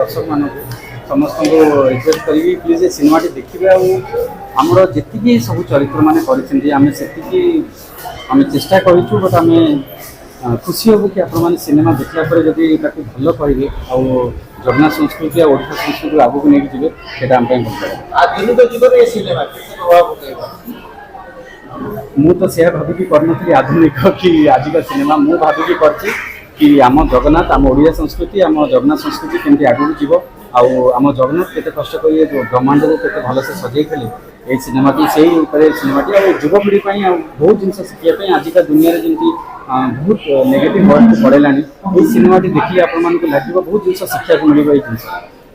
दर्शक मान समस्त रिक्वेस्ट करी प्लीज सिनेमा देखिए आमर जी सब चरित्र मैंने आम चेष्टा करूँ बट आम खुशी हूँ कि आप सिनेमा देखला जदि भल कहे जगन्नाथ संस्कृति और ओडिशा संस्कृति आगू नहीं जी आम भल मु तो से भाविकी कर आधुनिक कि आजिका सिनेमा मु भाविकी कर कि आम जगन्नाथ आम ओडिया संस्कृति आम जगन्नाथ संस्कृति केमती आगू जीव आम जगन्नाथ केते कष्ट कर ब्रह्मांड को केते भल से सजे खेले ये सिनेमा से सिनेमाटी आ युवपीढ़ी बहुत जिन शिखापी आजिका दुनिया जमी बहुत नेगेटिव वर्ड को पड़ेगा ये सिनेमाटी देखिए आप लगे बहुत जिन शिक्षा को मिले ये जिन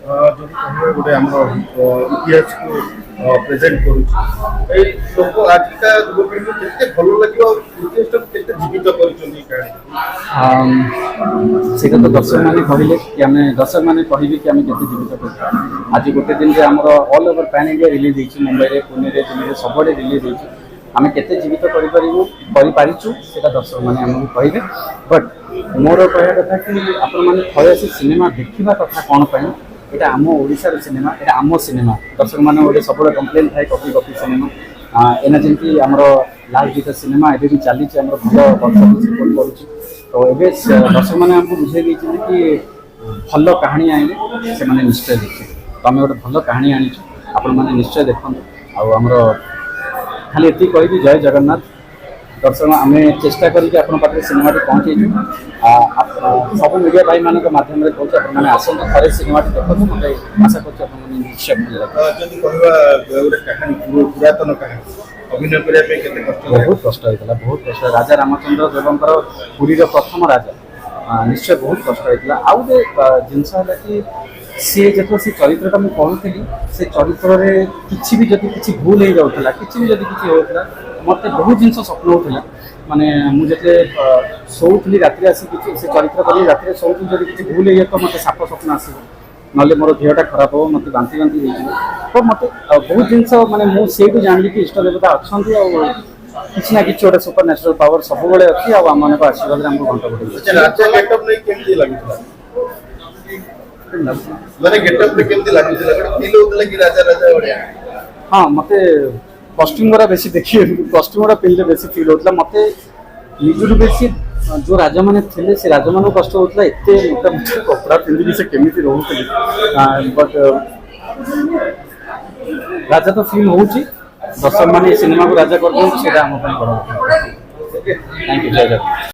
गोटे आम इतिहास को प्रेजेंट करुच्चे लोक आजिका युवपीढ़ी को केते भल लगे इतिहास को केते जीवित कर सेटा तो दर्शक मैंने कहले कि आम दर्शक मैंने कहे कि आम केते जीवित कर आज गोटे दिन आमर all over pan India release होती मुंबई में पुणे में दिल्ली में सबुआड़े रिलीज होती आम केते जीवित करिपारिछु सेटा दर्शक मैंने आमको कहे बट मोर कहया कथा कि आपण थे सिनेमा देखा कथा कौन पाई यहाँ आम ओडिशार सिनेमा यहाँ आम सिनेमा दर्शक मैंने गोटे सब कम्प्लेन थाए कपी कपी सिनेमा एना जमी आमर लाल गीत सिनेमा एवं भी चली भल बक्स सपोर्ट कर तो ये दर्शक मैंने आमको बुझे कि भल कहानी आने से निश्चय देखिए तो आम गोटे भल कहानी आनीचु आपण मैंने निश्चय देखते आमर खाली ये कहि जय जगन्नाथ दर्शक आम चेष्टा करके सिनेमा पहुँचे सब मीडिया भाई मान मध्यम कहते आसत थे सिनेमा देखो मतलब आशा कर निश्चय पुरातन कहानी अभिनय करने बहुत कष्ट होता बहुत कष्ट राजा रामचंद्र देवंकर पुरी प्रथम राजा निश्चय बहुत कष्ट होता आउ गोटे जिनस है कि सी जो से चरित्रटा मुझे कहूली से चरित्र में किसी भी जब किसी भूल हो जाऊला किसी भी जब किसी होता मत बहुत जिन स्वप्न होता माने मुझे शोली राति आसी से चरित्र करी राति शोली जब किसी भूल हो तो मत साप स्वप्न आसो ना मोर देहटा खराब हो मत बांति बांति तो मत बहुत जिन मानते मुझे जानली कि इष्ट देवता अच्छा किसी ना कि गोटे सुपर नेचुरल पावर सब बड़े अच्छी आम मान आशीर्वाद आमको घंटा माने गेटअप रे केमती लागिଥିଲା फील होतला कि राजा राजा बढिया हां मते कॉस्ट्यूम वाला बेसी देखिए कॉस्ट्यूम वाला पिनले बेसी फील होतला मते निजुर बेसी जो राजा माने थिले से राजा मानो कष्ट होतला एते मोटा मोटा कपड़ा पिंदी से केमिति रहउतली बट राजा तो फील होउची दर्शक माने सिनेमा को राजा कर दो सेटा हम पई बड़ थैंक यू जय जगन्नाथ।